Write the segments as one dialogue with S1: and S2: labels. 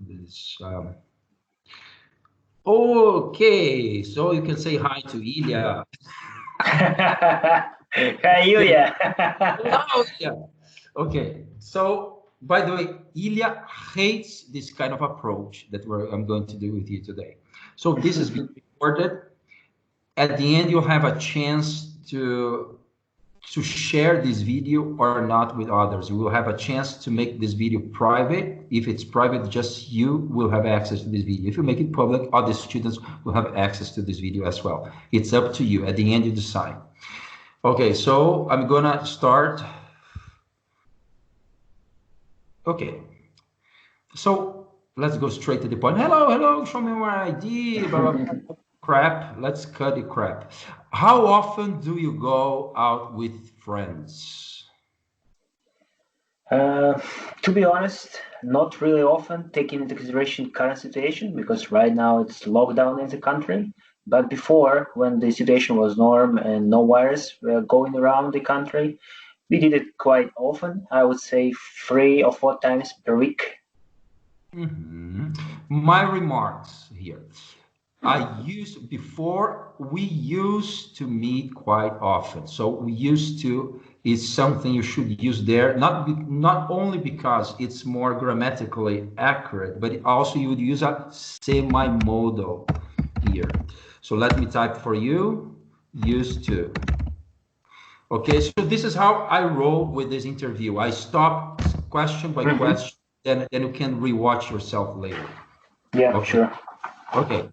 S1: this. Okay, so you can say hi to Ilya.
S2: Hi, Ilya.
S1: Hello, Ilya. Okay, so by the way, Ilya hates this kind of approach that I'm going to do with you today. So this is being recorded. At the end, you'll have a chance to share this video or not with others. You will have a chance to make this video private. If it's private, just you will have access to this video. If you make it public, other students will have access to this video as well. It's up to you. At the end, you decide. Okay, so I'm gonna start. Okay, so let's go straight to the point. Hello, show me my ID, blah, blah, blah. Crap, let's cut the crap. How often do you go out with friends?
S2: To be honest, not really often, taking into consideration current situation, because right now it's lockdown in the country. But before, when the situation was norm and no virus were going around the country, we did it quite often. I would say 3 or 4 times per week.
S1: My remarks here. Before we used to meet quite often. So we used to is something you should use there, not only because it's more grammatically accurate, but also you would use a semi-modal here. So let me type for you, used to. Okay, so this is how I roll with this interview. I stop question by question, then you can rewatch yourself later.
S2: Yeah,
S1: okay.
S2: Sure.
S1: Okay.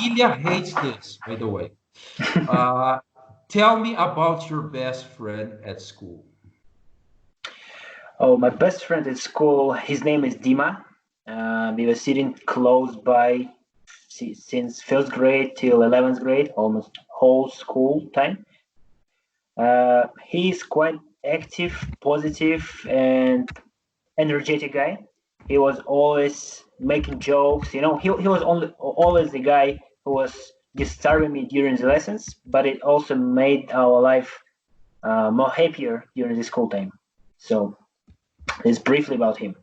S1: Ilya hates this, by the way. Tell me about your best friend at school.
S2: Oh, my best friend at school, his name is Dima. We were sitting close by since first grade till 11th grade, almost whole school time. He's quite active, positive, and energetic guy. He was always making jokes. You know, he was always the guy who was disturbing me during the lessons, but it also made our life more happier during the school time. So it's briefly about him.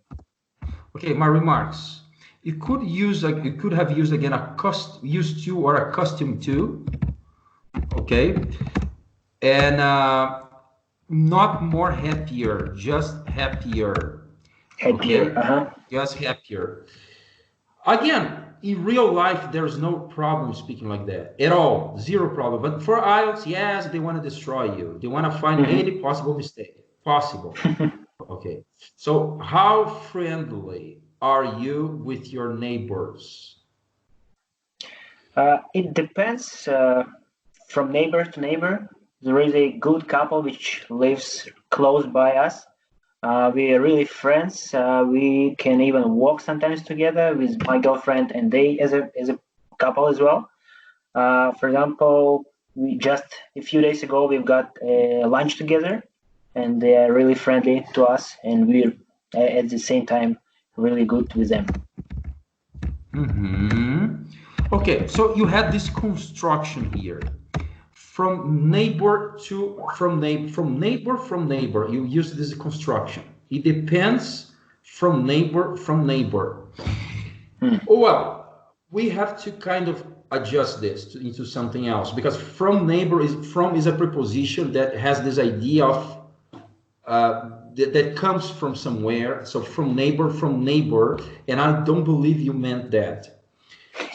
S1: Okay, my remarks. You could have used again used to or accustomed to. Okay, and not more happier, just happier.
S2: Happier.
S1: Okay, just happier. Again, in real life, there's no problem speaking like that at all, zero problem. But for Ielts, yes, they want to destroy you. They want to find any possible mistake possible. Okay, so how friendly are you with your neighbors?
S2: It depends from neighbor to neighbor. There is a good couple which lives close by us. We are really friends. We can even walk sometimes together with my girlfriend and they as a couple as well. For example, we just a few days ago we've got lunch together, and they are really friendly to us, and we're at the same time really good with them.
S1: Okay, so you had this construction here. From neighbor. You use this construction. It depends from neighbor. Well, we have to kind of adjust this into something else, because from is a preposition that has this idea of that comes from somewhere. So from neighbor, and I don't believe you meant that.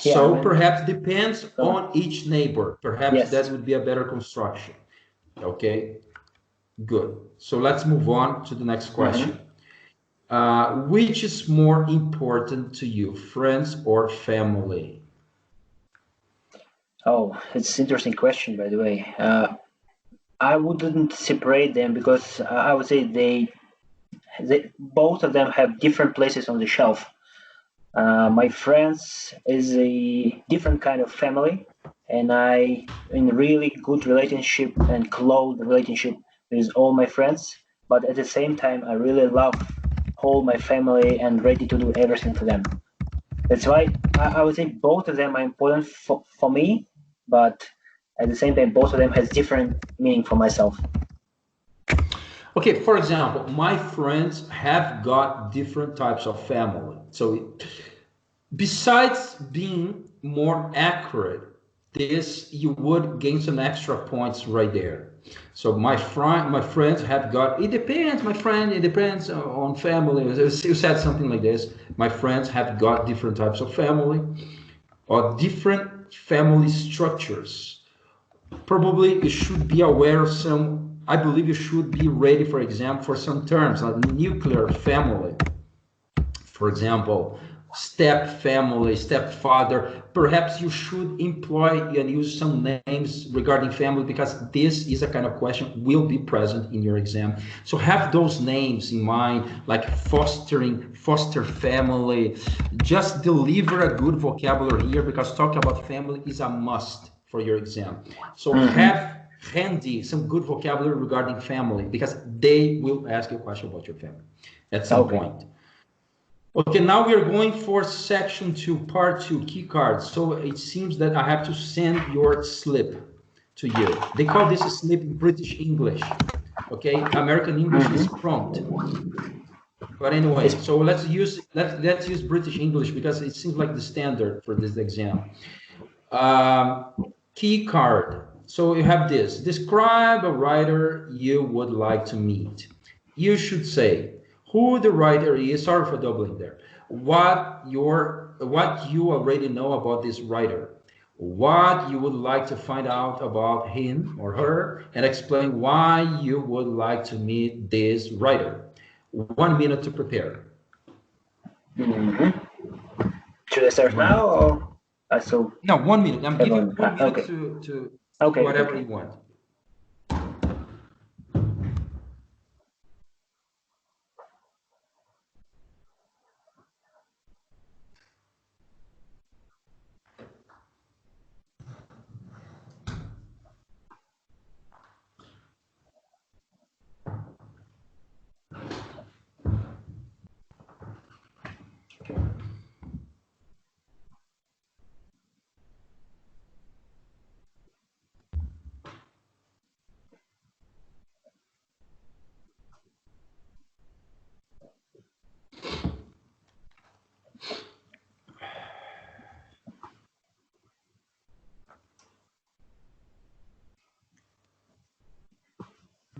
S2: Yeah,
S1: So perhaps depends on each neighbor. Perhaps
S2: yes.
S1: that would be a better construction. Okay, good. So let's move on to the next question. Which is more important to you, friends or family?
S2: Oh, it's an interesting question, by the way. I wouldn't separate them because I would say they both of them have different places on the shelf. My friends is a different kind of family, and I in really good relationship and close relationship with all my friends. But at the same time, I really love all my family and ready to do everything for them. That's why I would say both of them are important for me, but at the same time, both of them has different meaning for myself.
S1: Okay, for example, my friends have got different types of family. So besides being more accurate, this you would gain some extra points right there. So my friends have got. It depends, my friend. It depends on family. You said something like this. My friends have got different types of family or different family structures. Probably you should be aware of some. I believe you should be ready, for example, for some terms like nuclear family, for example, step family, stepfather. Perhaps you should employ and use some names regarding family because this is a kind of question will be present in your exam. So have those names in mind, like foster family. Just deliver a good vocabulary here because talking about family is a must for your exam. So have handy some good vocabulary regarding family because they will ask you a question about your family at some point. Okay, now we are going for section 2, part 2, key cards. So it seems that I have to send your slip to you. They call this a slip in British English. Okay, American English is prompt. But anyway, so let's use British English because it seems like the standard for this exam. Key card. So you have this. Describe a writer you would like to meet. You should say who the writer is. Sorry for doubling there. What you already know about this writer. What you would like to find out about him or her, and explain why you would like to meet this writer. 1 minute to prepare.
S2: Should I start
S1: 1
S2: now
S1: minute.
S2: or I so
S1: No, 1 minute. I'm giving you 1 minute
S2: okay.
S1: to
S2: Okay, okay,
S1: whatever
S2: okay.
S1: you want.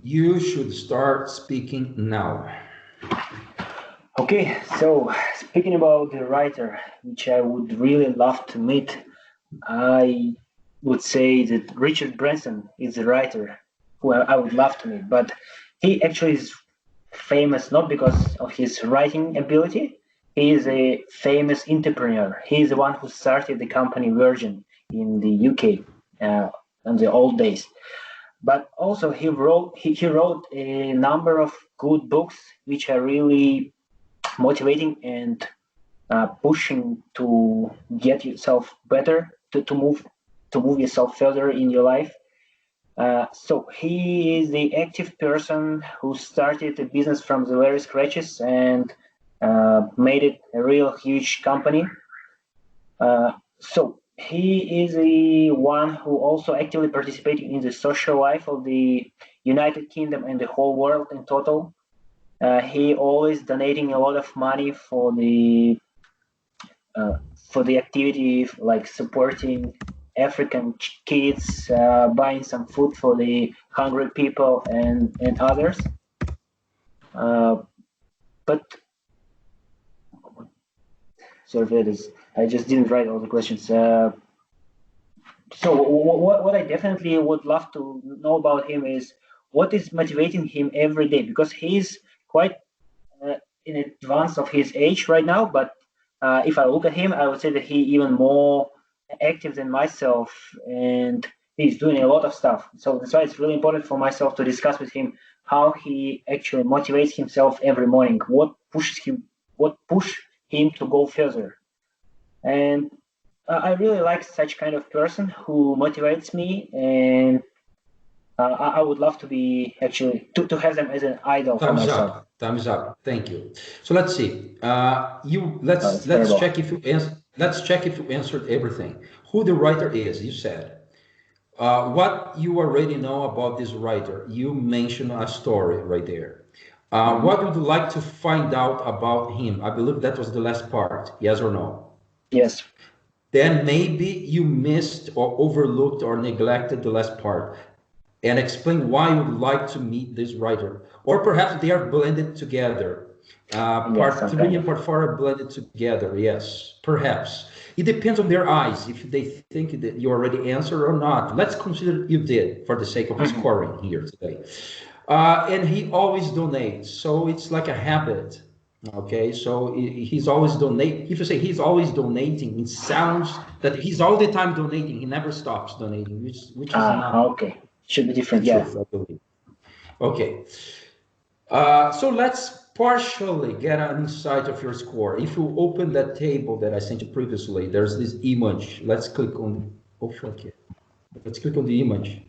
S1: You should start speaking now.
S2: Okay, so speaking about the writer, which I would really love to meet, I would say that Richard Branson is the writer who I would love to meet. But he actually is famous not because of his writing ability. He is a famous entrepreneur. He is the one who started the company Virgin in the UK in the old days. But also he wrote a number of good books which are really motivating and pushing to get yourself better, to move yourself further in your life. So he is the active person who started a business from the very scratches and made it a real huge company. So he is the one who also actively participated in the social life of the United Kingdom and the whole world in total. He always donating a lot of money for the activity, like supporting African kids, buying some food for the hungry people and others. But sorry for this, I just didn't write all the questions. So what I definitely would love to know about him is what is motivating him every day, because he's quite in advance of his age right now. But if I look at him, I would say that he even more active than myself, and he's doing a lot of stuff. So that's why it's really important for myself to discuss with him how he actually motivates himself every morning, what push him to go further. And I really like such kind of person who motivates me, and I would love to be actually to have them as an idol for
S1: Thumbs
S2: myself.
S1: up. Thumbs up. Thank you. So let's see. You
S2: It's
S1: let's
S2: terrible.
S1: check if you answered everything. Who the writer is? You said. What you already know about this writer, you mentioned a story right there.
S2: Mhm.
S1: What would you like to find out about him? I believe that was the last part, yes or no?
S2: Yes.
S1: Then maybe you missed or overlooked or neglected the last part, and explain why you would like to meet this writer. Or perhaps they are blended together.
S2: Yes,
S1: Part
S2: some
S1: three
S2: kind
S1: and
S2: of.
S1: part four are blended together, yes, perhaps. It depends on their eyes, if they think that you already answered or not. Let's consider you did for the sake of
S2: Mhm.
S1: scoring here today. And he always donates, so it's like a habit. Okay, so he's always donating. If you say he's always donating, it sounds that he's all the time donating. He never stops donating, which is
S2: Ah,
S1: not
S2: okay. Should be
S1: the
S2: different. Yeah.
S1: truth, I believe. Okay, so let's partially get an insight of your score. If you open that table that I sent you previously, there's this image. Let's click on. Oh, fuck it. Let's click on the image.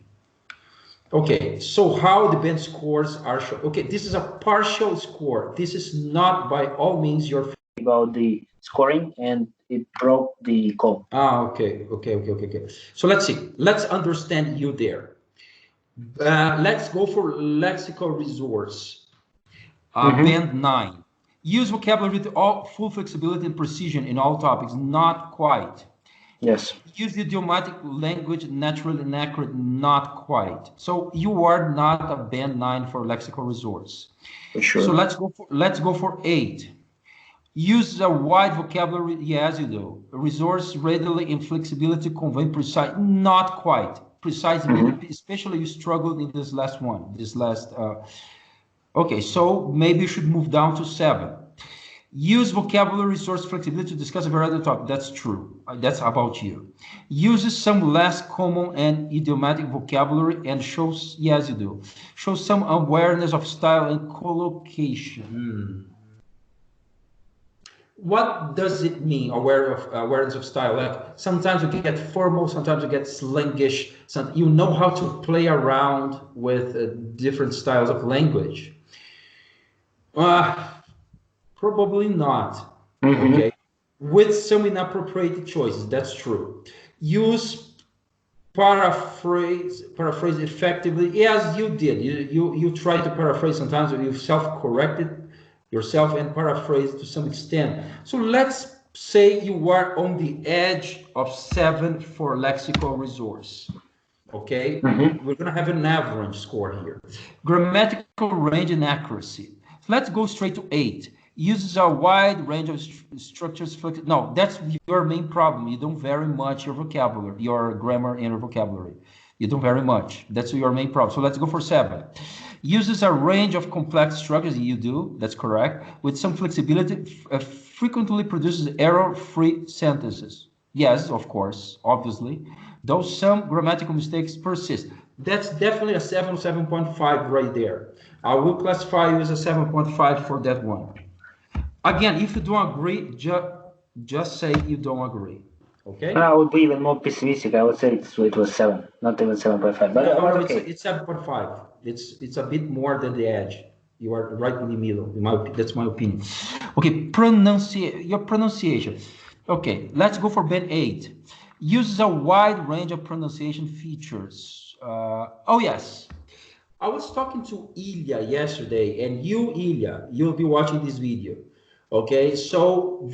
S1: Okay, so how the band scores are shown. Okay, this is a partial score. This is not by all means your.
S2: About the scoring, and it broke the code.
S1: Okay. So let's see. Let's understand you there. Let's go for lexical resource.
S2: Mm-hmm.
S1: Band 9. Use vocabulary with all full flexibility and precision in all topics. Not quite.
S2: Yes,
S1: Use idiomatic language naturally and accurate. Not quite. So you are not a band 9 for lexical resource.
S2: for
S1: So
S2: sure.
S1: let's go for 8. Use a wide vocabulary. Yes, you do. Resource readily and flexibility convey precise. Not quite. Precise
S2: Mm-hmm.
S1: meaning, especially you struggled in this last one. This last. Okay, so maybe you should move down to 7. Use vocabulary resource flexibility to discuss a variety of topics. That's true. That's about you. Uses some less common and idiomatic vocabulary and shows, yes, you do. Shows some awareness of style and collocation. What does it mean, awareness of style? Like sometimes you get formal, sometimes you get slangish. You know how to play around with different styles of language. Uh, Probably not.
S2: Mm-hmm.
S1: Okay, with some inappropriate choices. That's true. Use paraphrase effectively. Yes, you did. You try to paraphrase sometimes. You self-corrected yourself and paraphrase to some extent. So let's say you are on the edge of 7 for lexical resource. Okay,
S2: Mm-hmm.
S1: we're going to have an average score here. Grammatical range and accuracy. So let's go straight to 8. Uses a wide range of structures. No, that's your main problem. You don't vary much your vocabulary, your grammar and your vocabulary. You don't very much. That's your main problem. So let's go for 7. Uses a range of complex structures. You do. That's correct. With some flexibility, frequently produces error-free sentences. Yes, of course, obviously. Though some grammatical mistakes persist. That's definitely a 7, 7.5 right there. I will classify you as a 7.5 for that one. Again, if you don't agree, just say you don't agree. Okay?
S2: I would be even more pessimistic. I would say it was 7, not even 7.5. But
S1: No,
S2: okay.
S1: it's 7.5. It's a bit more than the edge. You are right in the middle. That's my opinion. Okay, your pronunciation. Okay, let's go for band 8. Uses a wide range of pronunciation features. Oh yes, I was talking to Ilya yesterday, and you, Ilya, you'll be watching this video. Okay, so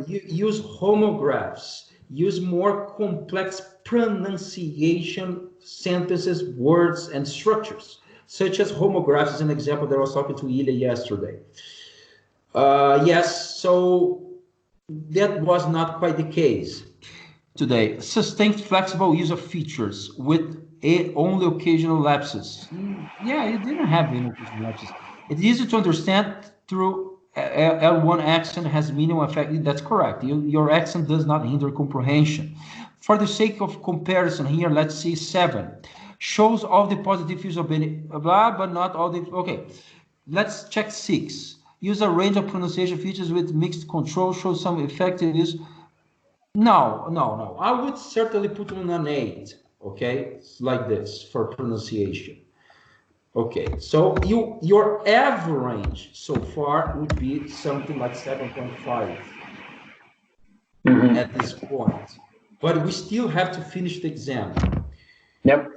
S1: you use homographs, use more complex pronunciation, sentences, words, and structures, such as homographs is an example that I was talking to Ilya yesterday. Yes, so that was not quite the case today. Sustained flexible use of features with only occasional lapses. Yeah, you didn't have any occasional lapses. It's easy to understand through L1 accent has minimal effect. That's correct. Your accent does not hinder comprehension. For the sake of comparison here, let's see 7. Shows all the positive use of blah, but not all the, okay. Let's check 6. Use a range of pronunciation features with mixed control, shows some effective use. No. I would certainly put on an 8. Okay, it's like this for pronunciation. Okay, so your average so far would be something like 7.5
S2: Mm-hmm.
S1: at this point, but we still have to finish the exam.
S2: Yep.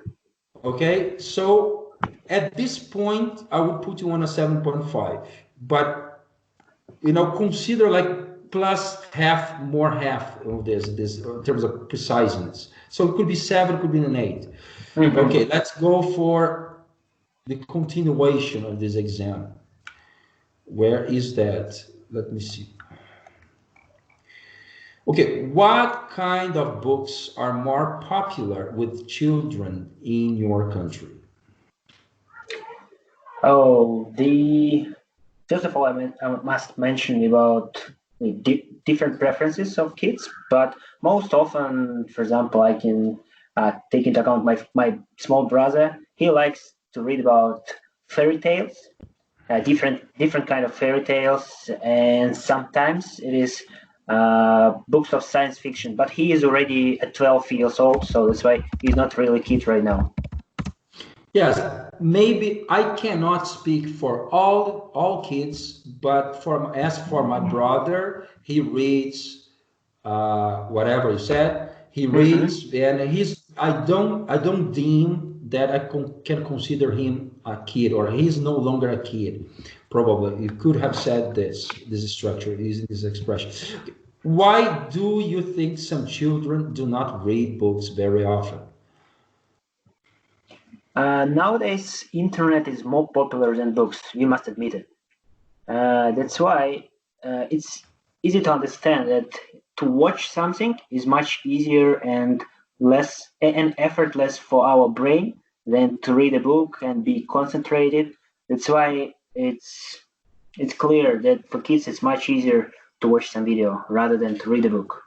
S1: Okay, so at this point, I would put you on a 7.5, but consider like plus half, more half of this in terms of preciseness. So it could be 7, could be an 8.
S2: Mm-hmm.
S1: Okay, let's go for the continuation of this exam. Where is that? Let me see. Okay, what kind of books are more popular with children in your country?
S2: Oh, the first of all, I must mention about the different preferences of kids, but most often, for example, I can take into account my small brother. He likes to read about fairy tales, different kind of fairy tales, and sometimes it is books of science fiction. But he is already at 12 years old, so that's why he's not really a kid right now.
S1: Yes, maybe I cannot speak for all kids, but as for my brother, he reads whatever you said. He
S2: Mm-hmm.
S1: reads, and I don't deem that can consider him a kid, or he's no longer a kid. Probably you could have said this structure using this expression. Why do you think some children do not read books very often?
S2: Nowadays, internet is more popular than books. You must admit it. That's why it's easy to understand that to watch something is much easier and less and effortless for our brain than to read a book and be concentrated. That's why it's clear that for kids it's much easier to watch some video rather than to read a book.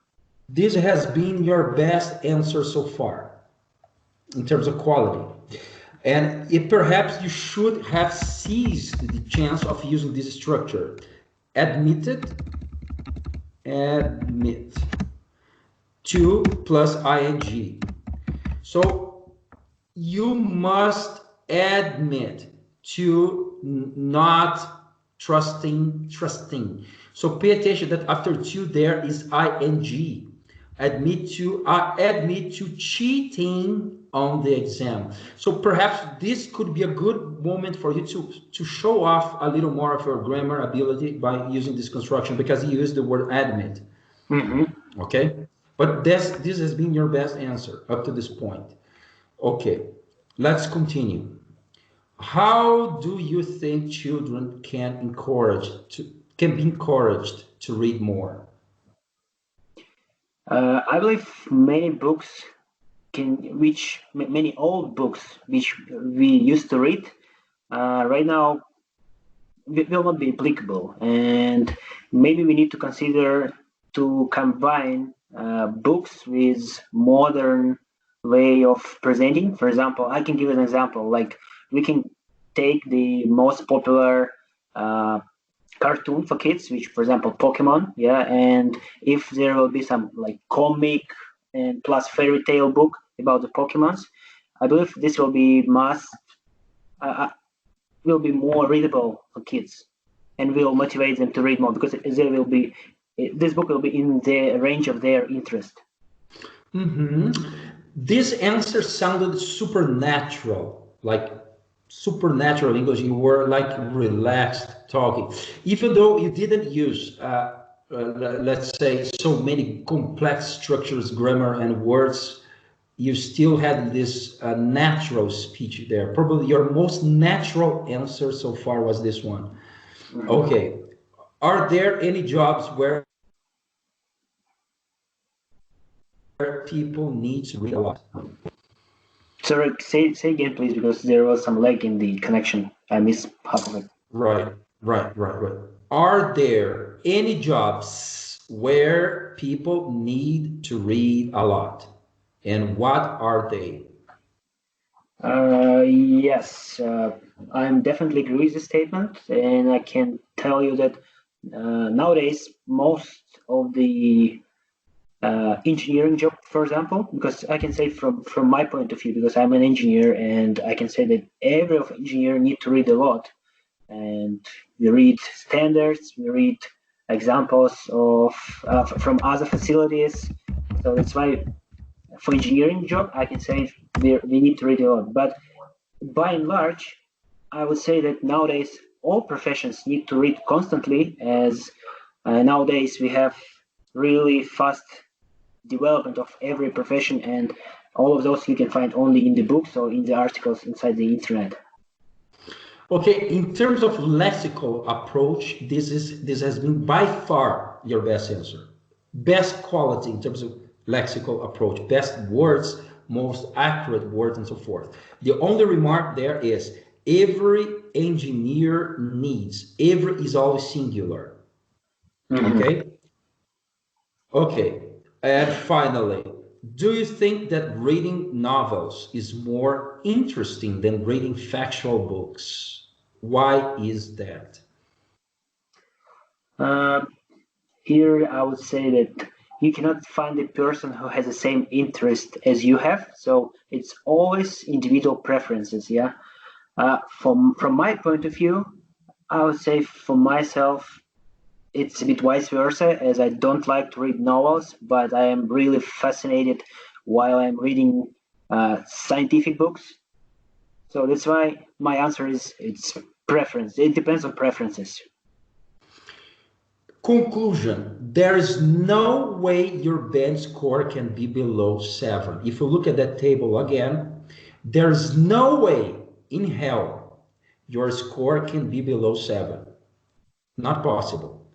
S1: This has been your best answer so far in terms of quality. And it, perhaps you should have seized the chance of using this structure. Admitted, admit. To plus ing. So you must admit to not trusting. So pay attention that after to there is ing. Admit to cheating on the exam. So perhaps this could be a good moment for you to show off a little more of your grammar ability by using this construction, because you use the word admit.
S2: Mm-hmm.
S1: Okay, but this has been your best answer up to this point. Okay, let's continue. How do you think children can be encouraged to read more?
S2: I believe many books which many old books which we used to read right now will not be applicable, and maybe we need to consider to combine books with modern way of presenting. For example, I can give an example, like we can take the most popular cartoon for kids, which for example Pokemon, yeah, and if there will be some like comic and plus fairy tale book about the Pokemons, I believe this uh, will be more readable for kids and will motivate them to read more because there will be this book will be in the range of their interest.
S1: Hmm. This answer sounded supernatural, like supernatural English. You were like relaxed talking, even though you didn't use, let's say, so many complex structures, grammar, and words. You still had this natural speech there. Probably your most natural answer so far was this one.
S2: Mhm.
S1: Okay. Are there any jobs where people need to read a lot?
S2: Sorry, say again, please, because there was some lag in the connection. I missed half of it.
S1: Right. Are there any jobs where people need to read a lot? And what are they?
S2: Yes, I'm definitely agree with this statement, and I can tell you that nowadays most of the engineering job, for example, because I can say from my point of view, because I'm an engineer, and I can say that every of engineer need to read a lot, and we read standards, we read examples of from other facilities. So that's why for engineering job, I can say they need to read a lot. But by and large, I would say that nowadays all professions need to read constantly, as nowadays we have really fast development of every profession, and all of those you can find only in the books or in the articles inside the internet.
S1: Okay, in terms of lexical approach, this has been by far your best answer. Best quality in terms of lexical approach, best words, most accurate words, and so forth. The only remark there is every engineer needs, every is always singular. Okay? Okay. And finally, do you think that reading novels is more interesting than reading factual books? Why is that?
S2: Here, I would say that you cannot find a person who has the same interest as you have. So it's always individual preferences. Yeah. From my point of view, I would say for myself, it's a bit vice versa, as I don't like to read novels, but I am really fascinated while I'm reading scientific books. So that's why my answer is it's preference. It depends on preferences.
S1: Conclusion, there is no way your band score can be below 7. If you look at that table again, there's no way in hell your score can be below 7. Not possible.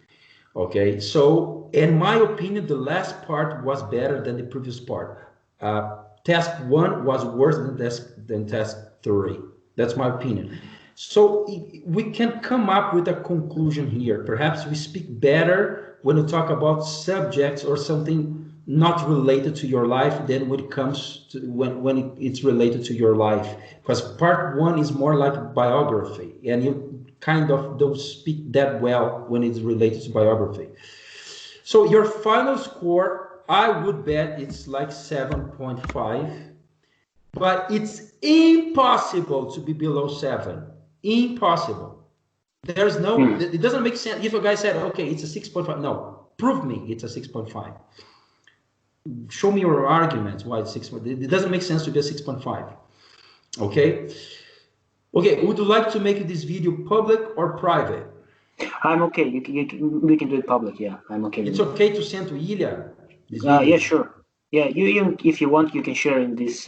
S1: Okay, so in my opinion, the last part was better than the previous part. Task 1 was worse than task 3. That's my opinion. So we can come up with a conclusion here. Perhaps we speak better when we talk about subjects or something not related to your life than when it comes to when it's related to your life. Because part 1 is more like biography, and you kind of don't speak that well when it's related to biography. So your final score, I would bet it's like 7.5, but it's impossible to be below 7. Impossible. There's no, it doesn't make sense. If a guy said, okay, it's a 6.5, no, prove me it's a 6.5. Show me your arguments why it's 6. It doesn't make sense to be a 6.5. Okay. Okay, would you like to make this video public or private?
S2: I'm okay. We can do it public. Yeah, I'm okay.
S1: It's okay to send to Ilya this video?
S2: Yeah, sure. Yeah, if you want, you can share in this